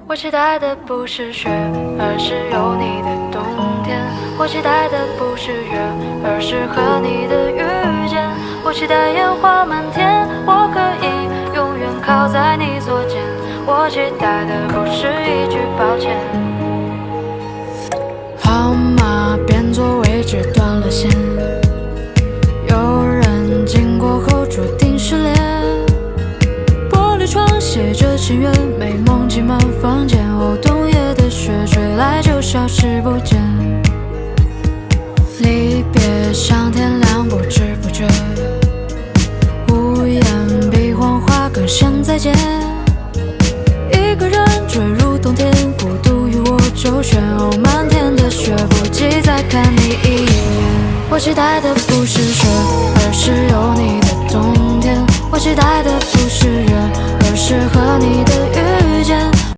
我期待的不是雪，而是有你的冬天。我期待的不是月，而是和你的遇见。我期待烟花满天，我可以永远靠在你左肩。我期待的不是一句抱歉。号码变作位置断了线，有人经过后注定失联。玻璃窗写着情缘，美梦挤满房间。哦，冬夜的雪吹来就消失不见。离别像天亮，不知不觉，无言比谎话更像再见。一个人坠入冬天，孤独与我周旋。哦，漫天的雪，不及再看你一眼。我期待的不是雪，而是有你的冬天。我期待的不是月，而是和你的遇见。